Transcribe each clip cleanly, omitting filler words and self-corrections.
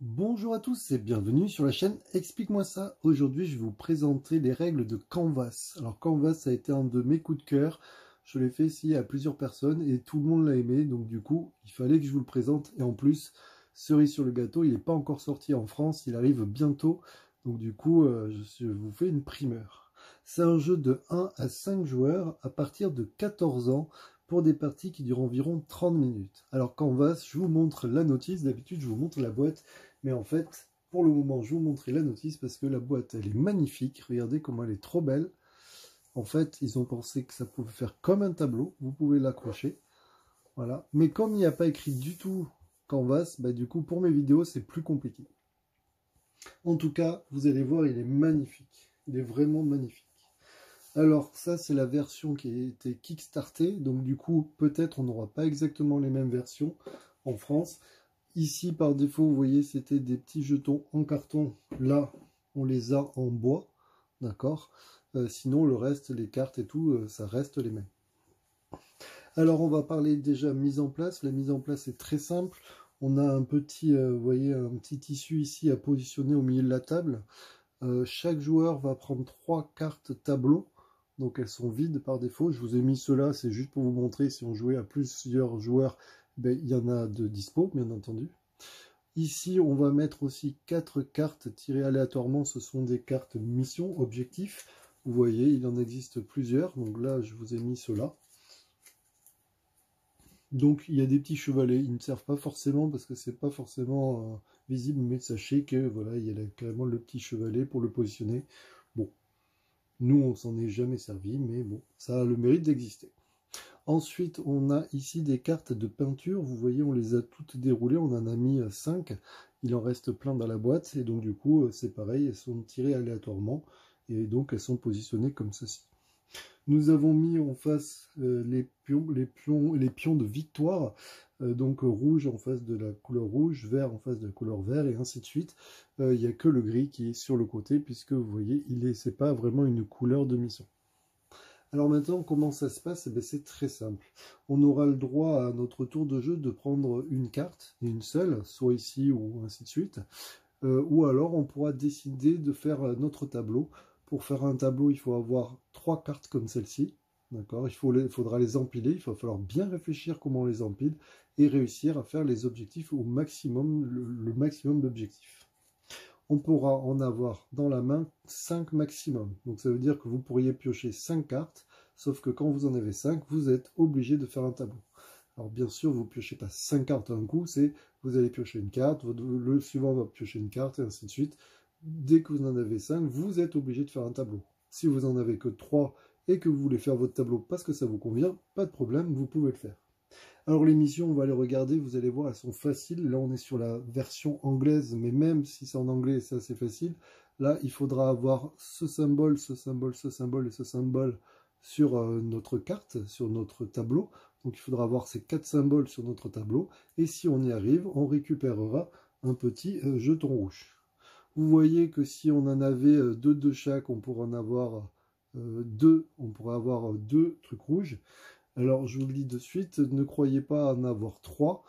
Bonjour à tous et bienvenue sur la chaîne Explique-moi ça. Aujourd'hui, je vais vous présenter les règles de Canvas. Alors Canvas, ça a été un de mes coups de cœur. Je l'ai fait ici à plusieurs personnes et tout le monde l'a aimé. Donc du coup, il fallait que je vous le présente. Et en plus, cerise sur le gâteau, il n'est pas encore sorti en France. Il arrive bientôt. Donc du coup, je vous fais une primeur. C'est un jeu de 1 à 5 joueurs à partir de 14 ans pour des parties qui durent environ 30 minutes. Alors Canvas, je vous montre la notice. D'habitude, je vous montre la boîte. Mais en fait, pour le moment, je vais vous montrer la notice parce que la boîte, elle est magnifique. Regardez comment elle est trop belle. En fait, ils ont pensé que ça pouvait faire comme un tableau. Vous pouvez l'accrocher. Voilà. Mais comme il n'y a pas écrit du tout Canvas, bah, du coup, pour mes vidéos, c'est plus compliqué. En tout cas, vous allez voir, il est magnifique. Il est vraiment magnifique. Alors, ça, c'est la version qui a été kickstartée. Donc, du coup, peut-être on n'aura pas exactement les mêmes versions en France. Ici, par défaut, vous voyez, c'était des petits jetons en carton. Là, on les a en bois, d'accord. Sinon, le reste, les cartes et tout, ça reste les mêmes. Alors, on va parler déjà mise en place. La mise en place est très simple. On a un petit, vous voyez, un petit tissu ici à positionner au milieu de la table. Chaque joueur va prendre 3 cartes tableau. Donc, elles sont vides par défaut. Je vous ai mis cela, c'est juste pour vous montrer si on jouait à plusieurs joueurs. Ben, il y en a de dispo, bien entendu. Ici, on va mettre aussi 4 cartes tirées aléatoirement. Ce sont des cartes mission, objectif. Vous voyez, il en existe plusieurs. Donc là, je vous ai mis cela. Donc, il y a des petits chevalets. Ils ne servent pas forcément parce que c'est pas forcément visible. Mais sachez que voilà, il y a carrément le petit chevalet pour le positionner. Bon, nous, on s'en est jamais servi. Mais bon, ça a le mérite d'exister. Ensuite, on a ici des cartes de peinture. Vous voyez, on les a toutes déroulées. On en a mis 5. Il en reste plein dans la boîte. Et donc, du coup, c'est pareil. Elles sont tirées aléatoirement. Et donc, elles sont positionnées comme ceci. Nous avons mis en face les pions de victoire. Donc, rouge en face de la couleur rouge, vert en face de la couleur vert, et ainsi de suite. Il n'y a que le gris qui est sur le côté, puisque vous voyez, c'est pas vraiment une couleur de mission. Alors maintenant, comment ça se passe? C'est très simple. On aura le droit à notre tour de jeu de prendre une carte, une seule, soit ici ou ainsi de suite. Ou alors on pourra décider de faire notre tableau. Pour faire un tableau, il faut avoir 3 cartes comme celle-ci. D'accord, faudra les empiler, il va falloir bien réfléchir comment on les empile et réussir à faire les objectifs au maximum, le maximum d'objectifs. On pourra en avoir dans la main 5 maximum. Donc ça veut dire que vous pourriez piocher 5 cartes, sauf que quand vous en avez 5, vous êtes obligé de faire un tableau. Alors bien sûr, vous ne piochez pas 5 cartes d'un coup, c'est vous allez piocher une carte, le suivant va piocher une carte, et ainsi de suite. Dès que vous en avez 5, vous êtes obligé de faire un tableau. Si vous en avez que 3 et que vous voulez faire votre tableau parce que ça vous convient, pas de problème, vous pouvez le faire. Alors les missions, on va les regarder, vous allez voir, elles sont faciles. Là, on est sur la version anglaise, mais même si c'est en anglais, c'est assez facile. Là, il faudra avoir ce symbole, ce symbole, ce symbole et ce symbole sur notre carte, sur notre tableau. Donc il faudra avoir ces 4 symboles sur notre tableau. Et si on y arrive, on récupérera un petit jeton rouge. Vous voyez que si on en avait 2 de chaque, on pourrait en avoir 2, on pourrait avoir 2 trucs rouges. Alors, je vous le dis de suite, ne croyez pas en avoir 3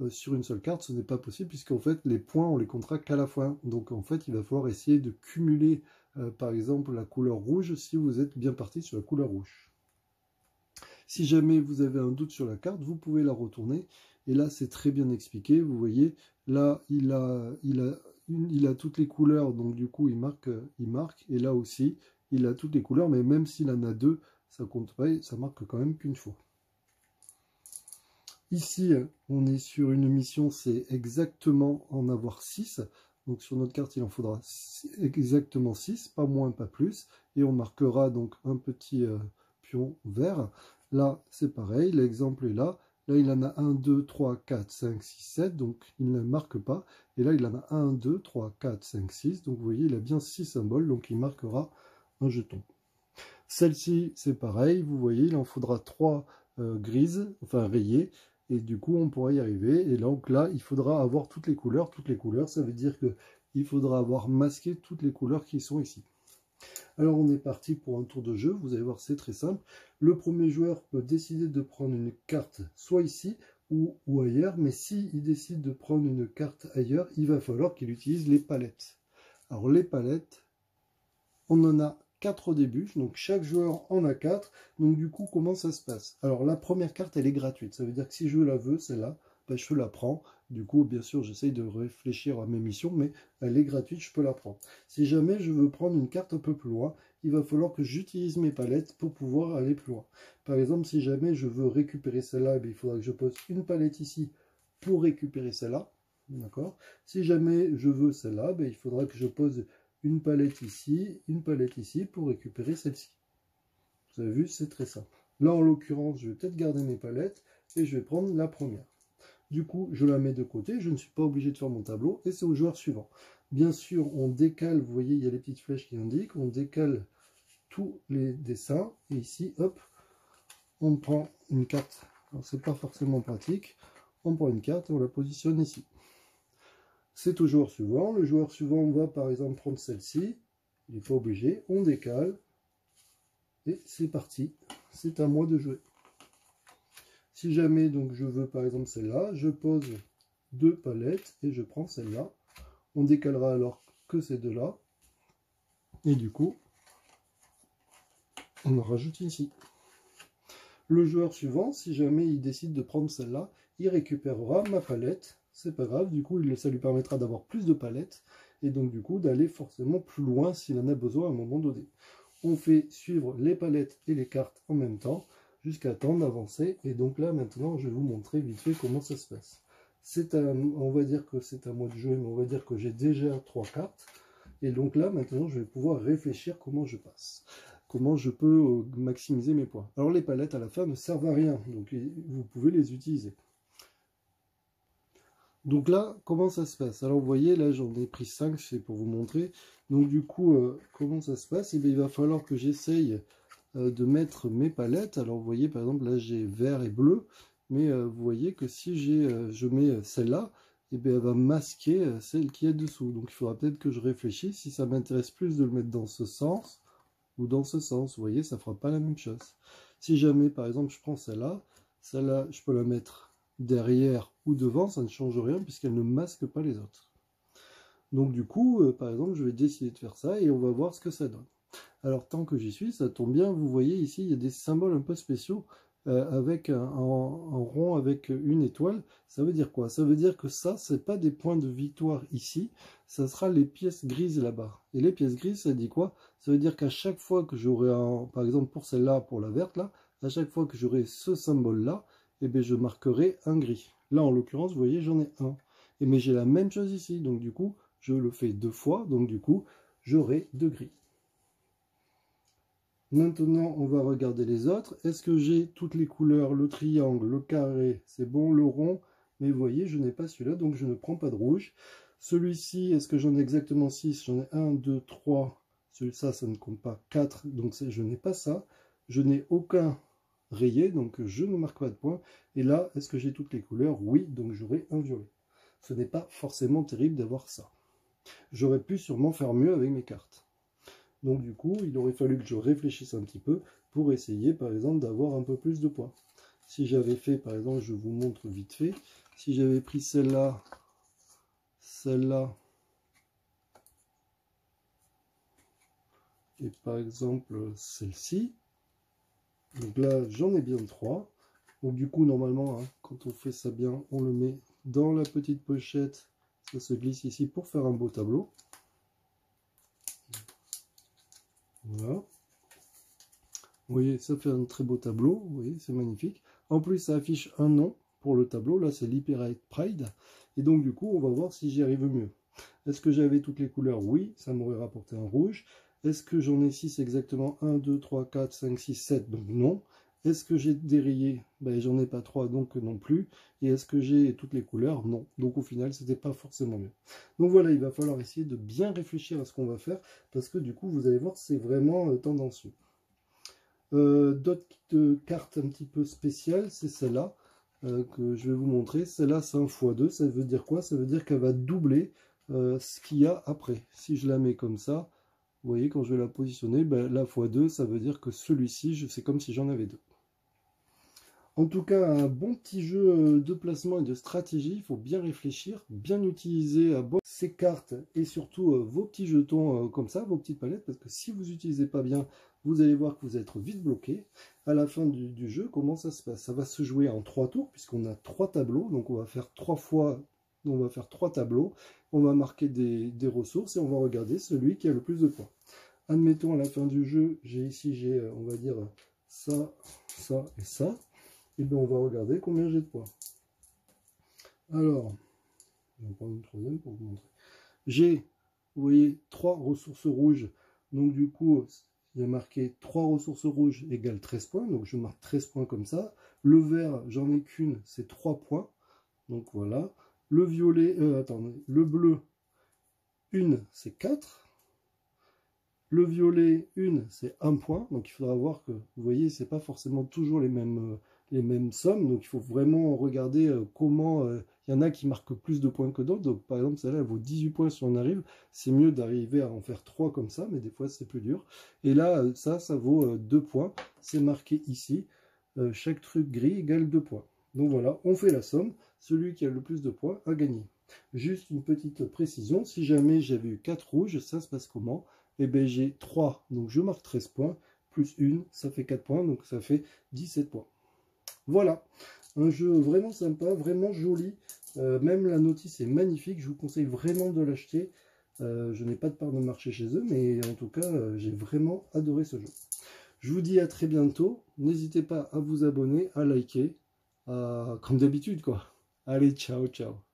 sur une seule carte, ce n'est pas possible, puisqu'en fait, les points, on les comptera qu'à la fin. Donc, en fait, il va falloir essayer de cumuler, par exemple, la couleur rouge, si vous êtes bien parti sur la couleur rouge. Si jamais vous avez un doute sur la carte, vous pouvez la retourner, et là, c'est très bien expliqué. Vous voyez, là, il a toutes les couleurs, donc du coup, il marque, et là aussi, il a toutes les couleurs, mais même s'il en a 2, ça compte pas, ça marque quand même qu'une fois. Ici, on est sur une mission, c'est exactement en avoir 6. Donc sur notre carte, il en faudra exactement 6, pas moins, pas plus. Et on marquera donc un petit pion vert. Là, c'est pareil, l'exemple est là. Là, il en a 1, 2, 3, 4, 5, 6, 7, donc il ne marque pas. Et là, il en a 1, 2, 3, 4, 5, 6. Donc vous voyez, il a bien 6 symboles, donc il marquera un jeton. Celle-ci, c'est pareil, vous voyez, il en faudra 3 grises, enfin rayées, et du coup, on pourra y arriver. Et donc là, il faudra avoir toutes les couleurs. Toutes les couleurs, ça veut dire qu'il faudra avoir masqué toutes les couleurs qui sont ici. Alors, on est parti pour un tour de jeu. Vous allez voir, c'est très simple. Le premier joueur peut décider de prendre une carte, soit ici, ou ailleurs, mais s'il décide de prendre une carte ailleurs, il va falloir qu'il utilise les palettes. Alors les palettes, on en a 4 au début, donc chaque joueur en a 4. Donc du coup, comment ça se passe? Alors la première carte, elle est gratuite. Ça veut dire que si je la veux, celle-là, ben, je la prends. Du coup, bien sûr, j'essaye de réfléchir à mes missions, mais elle est gratuite, je peux la prendre. Si jamais je veux prendre une carte un peu plus loin, il va falloir que j'utilise mes palettes pour pouvoir aller plus loin. Par exemple, si jamais je veux récupérer celle-là, il faudra que je pose une palette ici pour récupérer celle-là. D'accord? Si jamais je veux celle-là, il faudra que je pose une palette ici pour récupérer celle-ci. Vous avez vu, c'est très simple. Là, en l'occurrence, je vais peut-être garder mes palettes et je vais prendre la première. Du coup, je la mets de côté, je ne suis pas obligé de faire mon tableau et c'est au joueur suivant. Bien sûr, on décale, vous voyez, il y a les petites flèches qui indiquent, on décale tous les dessins et ici, hop, on prend une carte. Alors, c'est pas forcément pratique. On prend une carte et on la positionne ici. C'est au joueur suivant. Le joueur suivant va par exemple prendre celle-ci. Il n'est pas obligé. On décale. Et c'est parti. C'est à moi de jouer. Si jamais donc je veux par exemple celle-là, je pose 2 palettes et je prends celle-là. On décalera alors que ces deux-là. Et du coup, on en rajoute ici. Le joueur suivant, si jamais il décide de prendre celle-là, il récupérera ma palette. C'est pas grave, du coup, ça lui permettra d'avoir plus de palettes. Et donc, du coup, d'aller forcément plus loin s'il en a besoin à un moment donné. On fait suivre les palettes et les cartes en même temps, jusqu'à temps d'avancer. Et donc là, maintenant, je vais vous montrer vite fait comment ça se passe. On va dire que c'est à moi de jouer, mais on va dire que j'ai déjà 3 cartes. Et donc là, maintenant, je vais pouvoir réfléchir comment je passe. Comment je peux maximiser mes points. Alors les palettes à la fin ne servent à rien, donc vous pouvez les utiliser. Donc là, comment ça se passe? Alors vous voyez, là j'en ai pris 5, c'est pour vous montrer. Donc du coup, comment ça se passe? Eh bien, il va falloir que j'essaye de mettre mes palettes. Alors vous voyez, par exemple, là j'ai vert et bleu. Mais vous voyez que si je mets celle-là, eh bien, elle va masquer celle qui est dessous. Donc il faudra peut-être que je réfléchisse si ça m'intéresse plus de le mettre dans ce sens ou dans ce sens. Vous voyez, ça ne fera pas la même chose. Si jamais, par exemple, je prends celle-là, je peux la mettre derrière ou devant, ça ne change rien puisqu'elle ne masque pas les autres. Donc du coup, par exemple, je vais décider de faire ça et on va voir ce que ça donne. Alors tant que j'y suis, ça tombe bien, vous voyez ici, il y a des symboles un peu spéciaux avec un rond avec une étoile. Ça veut dire quoi? Ça veut dire que ça, c'est pas des points de victoire ici, ça sera les pièces grises là-bas. Et les pièces grises, ça dit quoi? Ça veut dire qu'à chaque fois que j'aurai, par exemple pour celle-là, pour la verte là, à chaque fois que j'aurai ce symbole-là, eh bien, je marquerai un gris. Là, en l'occurrence, vous voyez, j'en ai un. Mais j'ai la même chose ici, donc du coup, je le fais 2 fois, donc du coup, j'aurai 2 gris. Maintenant, on va regarder les autres. Est-ce que j'ai toutes les couleurs? Le triangle, le carré, c'est bon, le rond. Mais vous voyez, je n'ai pas celui-là, donc je ne prends pas de rouge. Celui-ci, est-ce que j'en ai exactement 6? J'en ai 1, 2, 3. Celui-là, ça ne compte pas. 4, donc je n'ai pas ça. Je n'ai aucun rayé, donc je ne marque pas de points. Et là, est-ce que j'ai toutes les couleurs? Oui, donc j'aurai un violet. Ce n'est pas forcément terrible d'avoir ça. J'aurais pu sûrement faire mieux avec mes cartes. Donc du coup, il aurait fallu que je réfléchisse un petit peu pour essayer, par exemple, d'avoir un peu plus de points. Si j'avais fait, par exemple, je vous montre vite fait, si j'avais pris celle-là, celle-là, et par exemple celle-ci, donc là, j'en ai bien 3. Donc du coup, normalement, hein, quand on fait ça bien, on le met dans la petite pochette, ça se glisse ici pour faire un beau tableau. Voilà. Vous voyez, ça fait un très beau tableau. Vous voyez, c'est magnifique. En plus, ça affiche un nom pour le tableau. Là, c'est l'Hyperlight Pride. Et donc, du coup, on va voir si j'y arrive mieux. Est-ce que j'avais toutes les couleurs? Oui, ça m'aurait rapporté un rouge. Est-ce que j'en ai 6 exactement? 1, 2, 3, 4, 5, 6, 7. Donc, non. Est-ce que j'ai des rayés? Ben, j'en ai pas 3, donc non plus. Et est-ce que j'ai toutes les couleurs? Non. Donc, au final, c'était pas forcément mieux. Donc, voilà, il va falloir essayer de bien réfléchir à ce qu'on va faire. Parce que, du coup, vous allez voir, c'est vraiment tendancieux. D'autres cartes un petit peu spéciales, c'est celle-là que je vais vous montrer. Celle-là, c'est un x2. Ça veut dire quoi? Ça veut dire qu'elle va doubler ce qu'il y a après. Si je la mets comme ça, vous voyez, quand je vais la positionner, ben, la x2, ça veut dire que celui-ci, c'est comme si j'en avais 2. En tout cas, un bon petit jeu de placement et de stratégie. Il faut bien réfléchir, bien utiliser ces cartes et surtout vos petits jetons comme ça, vos petites palettes, parce que si vous n'utilisez pas bien, vous allez voir que vous êtes vite bloqué. À la fin du jeu, comment ça se passe? Ça va se jouer en 3 tours, puisqu'on a 3 tableaux, donc on va faire 3 fois, on va faire 3 tableaux, on va marquer des ressources et on va regarder celui qui a le plus de points. Admettons à la fin du jeu, j'ai on va dire ça, ça et ça. Et bien on va regarder combien j'ai de points. Alors, je vais prendre une troisième pour vous montrer. J'ai, vous voyez, 3 ressources rouges. Donc du coup, il y a marqué 3 ressources rouges égale 13 points. Donc je marque 13 points comme ça. Le vert, j'en ai qu'une, c'est 3 points. Donc voilà. Le violet, attendez, le bleu, une, c'est 4. Le violet, une, c'est 1 point. Donc il faudra voir que, vous voyez, c'est pas forcément toujours les mêmes sommes. Donc il faut vraiment regarder comment... il y en a qui marquent plus de points que d'autres. Donc par exemple, celle-là, elle vaut 18 points si on arrive. C'est mieux d'arriver à en faire 3 comme ça, mais des fois c'est plus dur. Et là, ça vaut 2 points. C'est marqué ici. Chaque truc gris égale 2 points. Donc voilà, on fait la somme. Celui qui a le plus de points a gagné. Juste une petite précision. Si jamais j'avais eu 4 rouges, ça se passe comment? Eh bien, j'ai 3, donc je marque 13 points, plus 1, ça fait 4 points, donc ça fait 17 points. Voilà, un jeu vraiment sympa, vraiment joli, même la notice est magnifique, je vous conseille vraiment de l'acheter. Je n'ai pas de part de marché chez eux, mais en tout cas, j'ai vraiment adoré ce jeu. Je vous dis à très bientôt, n'hésitez pas à vous abonner, à liker, comme d'habitude quoi. Allez, ciao, ciao.